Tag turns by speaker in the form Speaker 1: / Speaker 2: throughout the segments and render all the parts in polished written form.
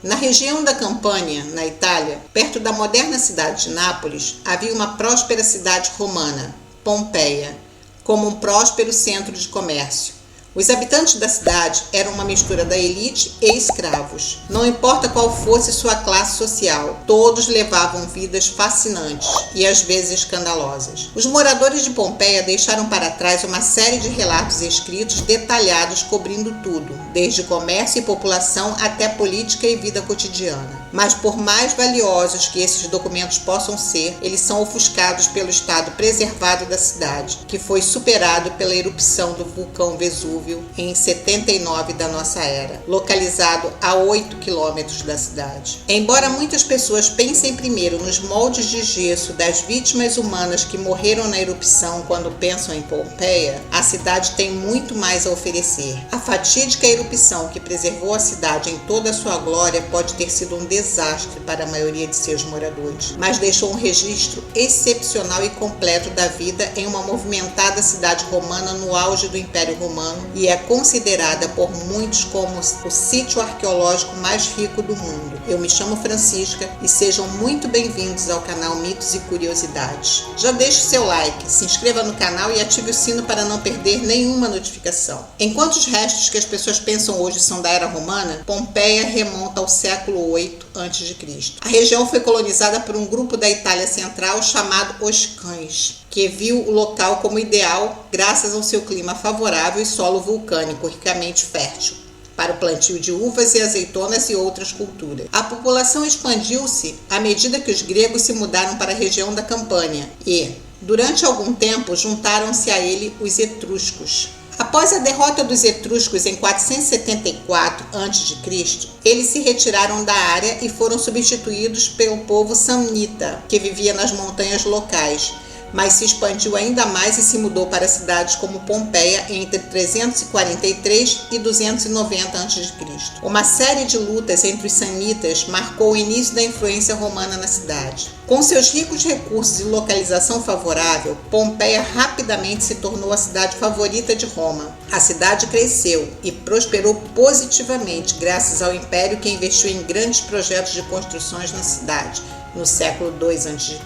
Speaker 1: Na região da Campânia, na Itália, perto da moderna cidade de Nápoles, havia uma próspera cidade romana, Pompeia, como um próspero centro de comércio. Os habitantes da cidade eram uma mistura da elite e escravos. Não importa qual fosse sua classe social, todos levavam vidas fascinantes e às vezes escandalosas. Os moradores de Pompeia deixaram para trás uma série de relatos escritos detalhados cobrindo tudo, desde comércio e população até política e vida cotidiana. Mas por mais valiosos que esses documentos possam ser, eles são ofuscados pelo estado preservado da cidade, que foi superado pela erupção do vulcão Vesúvio em 79 da nossa era, localizado a 8 quilômetros da cidade. Embora muitas pessoas pensem primeiro nos moldes de gesso das vítimas humanas que morreram na erupção quando pensam em Pompeia, a cidade tem muito mais a oferecer. A fatídica erupção que preservou a cidade em toda a sua glória pode ter sido um desastre para a maioria de seus moradores, mas deixou um registro excepcional e completo da vida em uma movimentada cidade romana no auge do Império Romano e é considerada por muitos como o sítio arqueológico mais rico do mundo. Eu me chamo Francisca e sejam muito bem-vindos ao canal Mitos e Curiosidades. Já deixe o seu like, se inscreva no canal e ative o sino para não perder nenhuma notificação. Enquanto os restos que as pessoas pensam hoje são da era romana, Pompeia remonta ao século 8 a.C. A região foi colonizada por um grupo da Itália Central chamado Os Cães, que viu o local como ideal graças ao seu clima favorável e solo vulcânico ricamente fértil para o plantio de uvas e azeitonas e outras culturas. A população expandiu-se à medida que os gregos se mudaram para a região da Campânia e, durante algum tempo, juntaram-se a ele os etruscos. Após a derrota dos etruscos em 474 a.C., eles se retiraram da área e foram substituídos pelo povo samnita, que vivia nas montanhas locais, mas se expandiu ainda mais e se mudou para cidades como Pompeia entre 343 e 290 a.C. Uma série de lutas entre os samnitas marcou o início da influência romana na cidade. Com seus ricos recursos e localização favorável, Pompeia rapidamente se tornou a cidade favorita de Roma. A cidade cresceu e prosperou positivamente graças ao império que investiu em grandes projetos de construções na cidade, no século II a.C.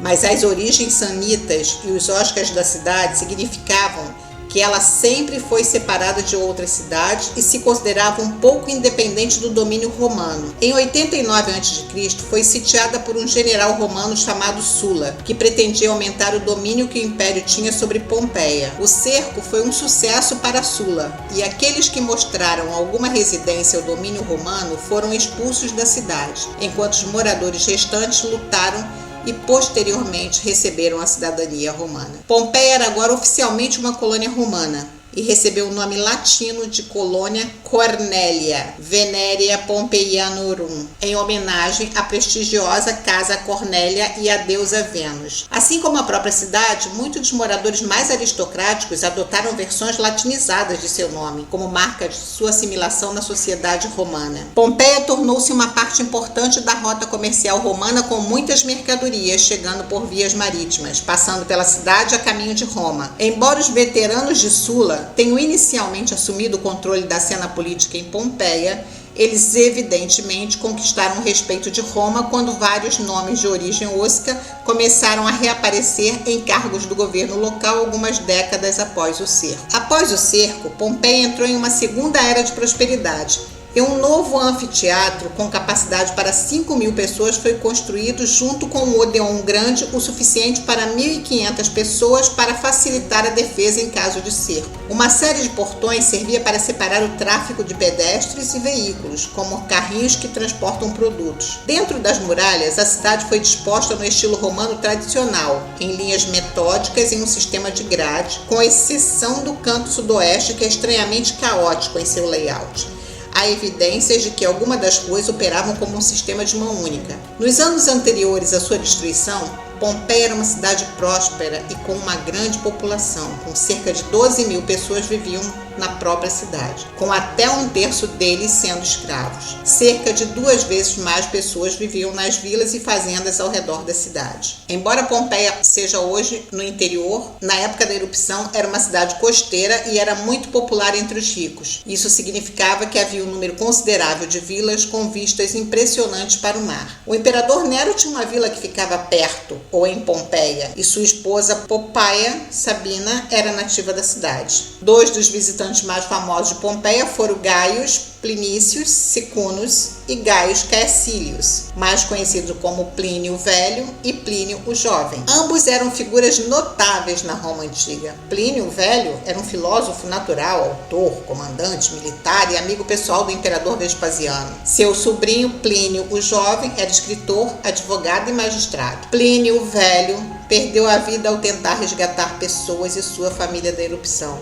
Speaker 1: Mas as origens samnitas e os oscas da cidade significavam que ela sempre foi separada de outras cidades e se considerava um pouco independente do domínio romano. Em 89 a.C., foi sitiada por um general romano chamado Sula, que pretendia aumentar o domínio que o império tinha sobre Pompeia. O cerco foi um sucesso para Sula, e aqueles que mostraram alguma resistência ao domínio romano foram expulsos da cidade, enquanto os moradores restantes lutaram e posteriormente receberam a cidadania romana. Pompeia era agora oficialmente uma colônia romana e recebeu o nome latino de Colônia Cornélia Veneria Pompeianorum, em homenagem à prestigiosa Casa Cornélia e à deusa Vênus. Assim como a própria cidade, muitos dos moradores mais aristocráticos adotaram versões latinizadas de seu nome, como marca de sua assimilação na sociedade romana. Pompeia tornou-se uma parte importante da rota comercial romana, com muitas mercadorias chegando por vias marítimas, passando pela cidade a caminho de Roma. Embora os veteranos de Sula tenham inicialmente assumido o controle da cena política em Pompeia, eles evidentemente conquistaram o respeito de Roma quando vários nomes de origem osca começaram a reaparecer em cargos do governo local algumas décadas após o cerco. Após o cerco, Pompeia entrou em uma segunda era de prosperidade. E um novo anfiteatro com capacidade para 5.000 pessoas foi construído junto com um Odeon grande, o suficiente para 1.500 pessoas para facilitar a defesa em caso de cerco. Uma série de portões servia para separar o tráfego de pedestres e veículos, como carrinhos que transportam produtos. Dentro das muralhas, a cidade foi disposta no estilo romano tradicional, em linhas metódicas em um sistema de grade, com exceção do canto sudoeste, que é estranhamente caótico em seu layout. Há evidências de que algumas das ruas operavam como um sistema de mão única. Nos anos anteriores à sua destruição, Pompeia era uma cidade próspera e com uma grande população, com cerca de 12.000 pessoas viviam na própria cidade, com até 1/3 deles sendo escravos. Cerca de 2 vezes mais pessoas viviam nas vilas e fazendas ao redor da cidade. Embora Pompeia seja hoje no interior, na época da erupção era uma cidade costeira e era muito popular entre os ricos. Isso significava que havia um número considerável de vilas com vistas impressionantes para o mar. O imperador Nero tinha uma vila que ficava perto, ou em Pompeia, e sua esposa Poppaea Sabina era nativa da cidade. 2 dos visitantes mais famosos de Pompeia foram Gaius Plinícius Sicunus e Gaius Caecilius, mais conhecido como Plínio o Velho e Plínio o Jovem. Ambos eram figuras notáveis na Roma antiga. Plínio o Velho era um filósofo natural, autor, comandante militar e amigo pessoal do imperador Vespasiano. Seu sobrinho Plínio o Jovem era escritor, advogado e magistrado. Plínio o Velho perdeu a vida ao tentar resgatar pessoas e sua família da erupção.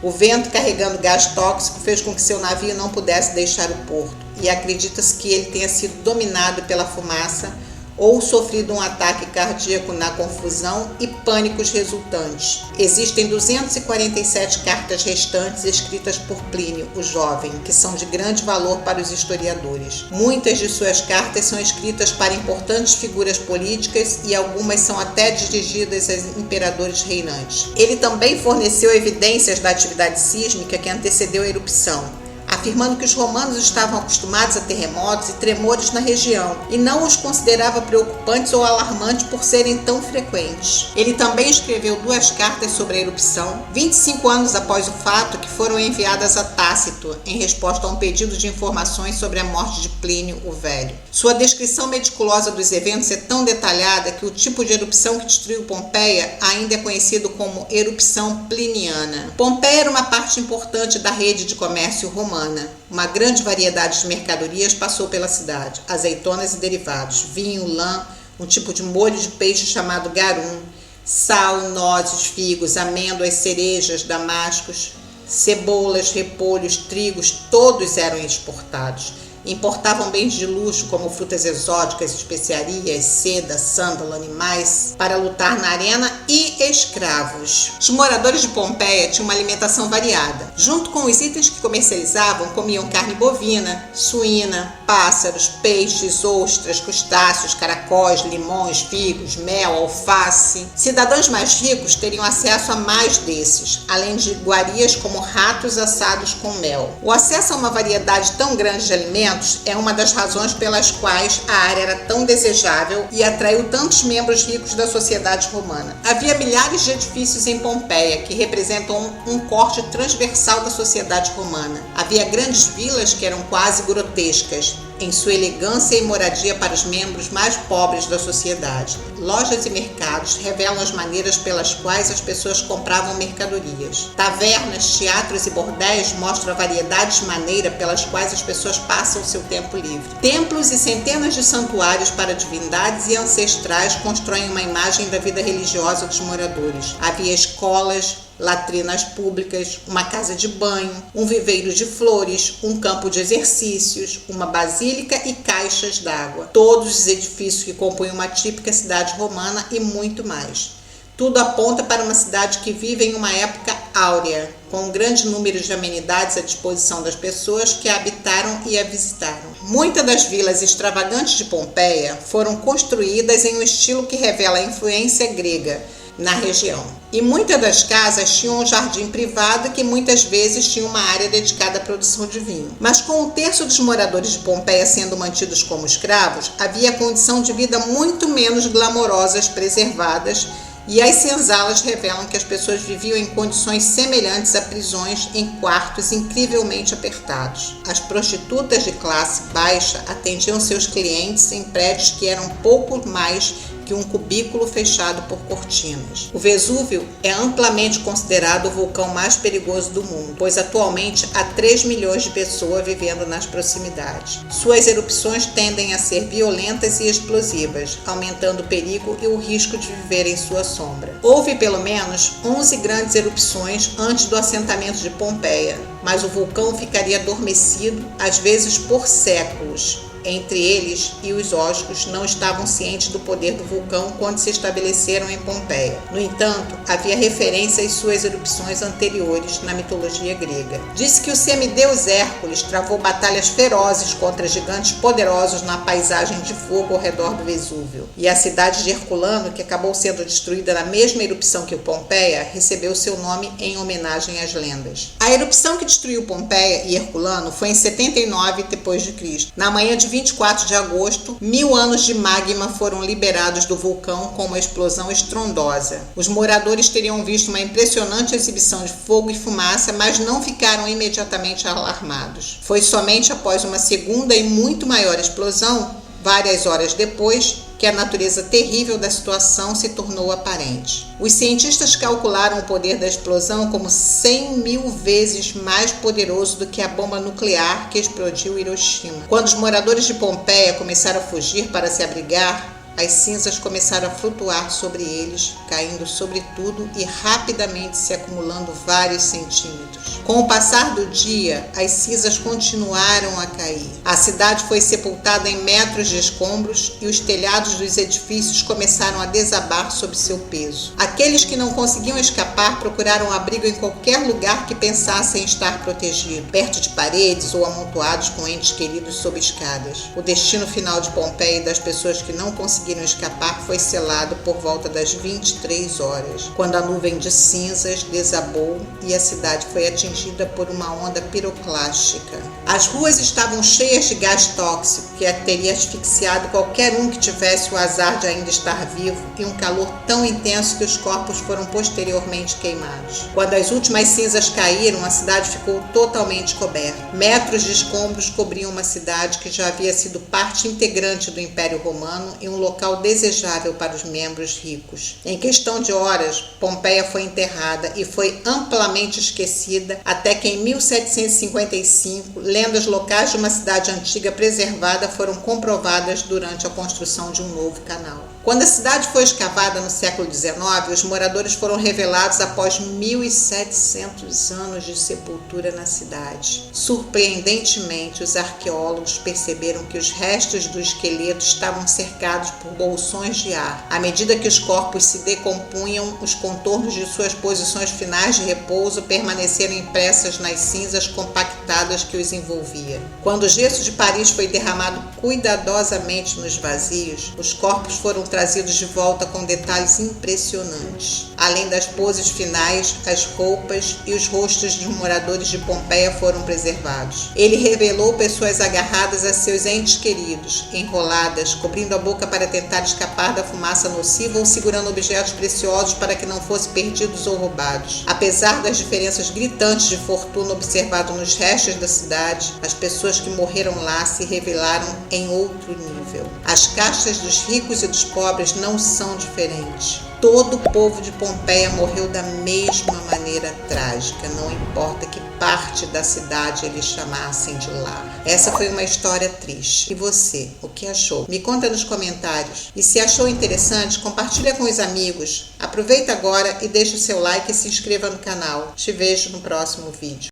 Speaker 1: O vento carregando gás tóxico fez com que seu navio não pudesse deixar o porto, e acredita-se que ele tenha sido dominado pela fumaça ou sofrido um ataque cardíaco na confusão e pânicos resultantes. Existem 247 cartas restantes escritas por Plínio o Jovem, que são de grande valor para os historiadores. Muitas de suas cartas são escritas para importantes figuras políticas e algumas são até dirigidas a imperadores reinantes. Ele também forneceu evidências da atividade sísmica que antecedeu a erupção, afirmando que os romanos estavam acostumados a terremotos e tremores na região e não os considerava preocupantes ou alarmantes por serem tão frequentes. Ele também escreveu 2 cartas sobre a erupção, 25 anos após o fato, que foram enviadas a Tácito em resposta a um pedido de informações sobre a morte de Plínio o Velho. Sua descrição meticulosa dos eventos é tão detalhada que o tipo de erupção que destruiu Pompeia ainda é conhecido como erupção pliniana. Pompeia era uma parte importante da rede de comércio romana. Uma grande variedade de mercadorias passou pela cidade: azeitonas e derivados, vinho, lã, um tipo de molho de peixe chamado garum, sal, nozes, figos, amêndoas, cerejas, damascos, cebolas, repolhos, trigos, todos eram exportados. Importavam bens de luxo como frutas exóticas, especiarias, seda, sândalo, animais para lutar na arena e escravos. Os moradores de Pompeia tinham uma alimentação variada. Junto com os itens que comercializavam, comiam carne bovina, suína, pássaros, peixes, ostras, crustáceos, caracóis, limões, figos, mel, alface. Cidadãos mais ricos teriam acesso a mais desses, além de iguarias como ratos assados com mel. O acesso a uma variedade tão grande de alimentos é uma das razões pelas quais a área era tão desejável e atraiu tantos membros ricos da sociedade romana. Havia milhares de edifícios em Pompeia que representam um corte transversal da sociedade romana. Havia grandes vilas que eram quase grotescas em sua elegância e moradia para os membros mais pobres da sociedade. Lojas e mercados revelam as maneiras pelas quais as pessoas compravam mercadorias. Tavernas, teatros e bordéis mostram a variedade de maneira pelas quais as pessoas passam seu tempo livre. Templos e centenas de santuários para divindades e ancestrais constroem uma imagem da vida religiosa dos moradores. Havia escolas, latrinas públicas, uma casa de banho, um viveiro de flores, um campo de exercícios, uma basílica e caixas d'água. Todos os edifícios que compõem uma típica cidade romana e muito mais. Tudo aponta para uma cidade que vive em uma época áurea, com um grande número de amenidades à disposição das pessoas que a habitaram e a visitaram. Muitas das vilas extravagantes de Pompeia foram construídas em um estilo que revela a influência grega na região. E muitas das casas tinham um jardim privado que muitas vezes tinha uma área dedicada à produção de vinho. Mas com 1/3 dos moradores de Pompeia sendo mantidos como escravos, havia condição de vida muito menos glamourosas preservadas, e as senzalas revelam que as pessoas viviam em condições semelhantes a prisões em quartos incrivelmente apertados. As prostitutas de classe baixa atendiam seus clientes em prédios que eram pouco mais que um cubículo fechado por cortinas. O Vesúvio é amplamente considerado o vulcão mais perigoso do mundo, pois atualmente há 3 milhões de pessoas vivendo nas proximidades. Suas erupções tendem a ser violentas e explosivas, aumentando o perigo e o risco de viver em sua sombra. Houve pelo menos 11 grandes erupções antes do assentamento de Pompeia, mas o vulcão ficaria adormecido, às vezes por séculos, entre eles e os ósculos não estavam cientes do poder do vulcão quando se estabeleceram em Pompeia. No entanto, havia referência às suas erupções anteriores na mitologia grega. Disse que o semideus Hércules travou batalhas ferozes contra gigantes poderosos na paisagem de fogo ao redor do Vesúvio. E a cidade de Herculano, que acabou sendo destruída na mesma erupção que Pompeia, recebeu seu nome em homenagem às lendas. A erupção que destruiu Pompeia e Herculano foi em 79 d.C. Na manhã de 24 de agosto, 1000 anos de magma foram liberados do vulcão com uma explosão estrondosa. Os moradores teriam visto uma impressionante exibição de fogo e fumaça, mas não ficaram imediatamente alarmados. Foi somente após uma segunda e muito maior explosão, várias horas depois, que a natureza terrível da situação se tornou aparente. Os cientistas calcularam o poder da explosão como 100.000 vezes mais poderoso do que a bomba nuclear que explodiu Hiroshima. Quando os moradores de Pompeia começaram a fugir para se abrigar, as cinzas começaram a flutuar sobre eles, caindo sobre tudo e rapidamente se acumulando vários centímetros. Com o passar do dia, as cinzas continuaram a cair. A cidade foi sepultada em metros de escombros e os telhados dos edifícios começaram a desabar sob seu peso. Aqueles que não conseguiam escapar procuraram abrigo em qualquer lugar que pensassem estar protegido, perto de paredes ou amontoados com entes queridos sob escadas. O destino final de Pompeia e das pessoas que não conseguiram escapar foi selado por volta das 23 horas, quando a nuvem de cinzas desabou e a cidade foi atingida por uma onda piroclástica. As ruas estavam cheias de gás tóxico que teria asfixiado qualquer um que tivesse o azar de ainda estar vivo, e um calor tão intenso que os corpos foram posteriormente queimados. Quando as últimas cinzas caíram, a cidade ficou totalmente coberta. Metros de escombros cobriam uma cidade que já havia sido parte integrante do Império Romano e um local desejável para os membros ricos. Em questão de horas, Pompeia foi enterrada e foi amplamente esquecida até que em 1755, lendas locais de uma cidade antiga preservada foram comprovadas durante a construção de um novo canal. Quando a cidade foi escavada no século XIX, os moradores foram revelados após 1.700 anos de sepultura na cidade. Surpreendentemente, os arqueólogos perceberam que os restos do esqueleto estavam cercados por bolsões de ar. À medida que os corpos se decompunham, os contornos de suas posições finais de repouso permaneceram impressas nas cinzas compactadas que os envolvia. Quando o gesso de Paris foi derramado cuidadosamente nos vazios, os corpos foram trazidos de volta com detalhes impressionantes. Além das poses finais, as roupas e os rostos dos moradores de Pompeia foram preservados. Ele revelou pessoas agarradas a seus entes queridos, enroladas, cobrindo a boca para tentar escapar da fumaça nociva ou segurando objetos preciosos para que não fossem perdidos ou roubados. Apesar das diferenças gritantes de fortuna observadas nos restos da cidade, as pessoas que morreram lá se revelaram em outro nível. As castas dos ricos e dos pobres não são diferentes. Todo o povo de Pompeia morreu da mesma maneira trágica, não importa que parte da cidade eles chamassem de lar. Essa foi uma história triste. E você, o que achou? Me conta nos comentários. E se achou interessante, compartilha com os amigos. Aproveita agora e deixa o seu like e se inscreva no canal. Te vejo no próximo vídeo.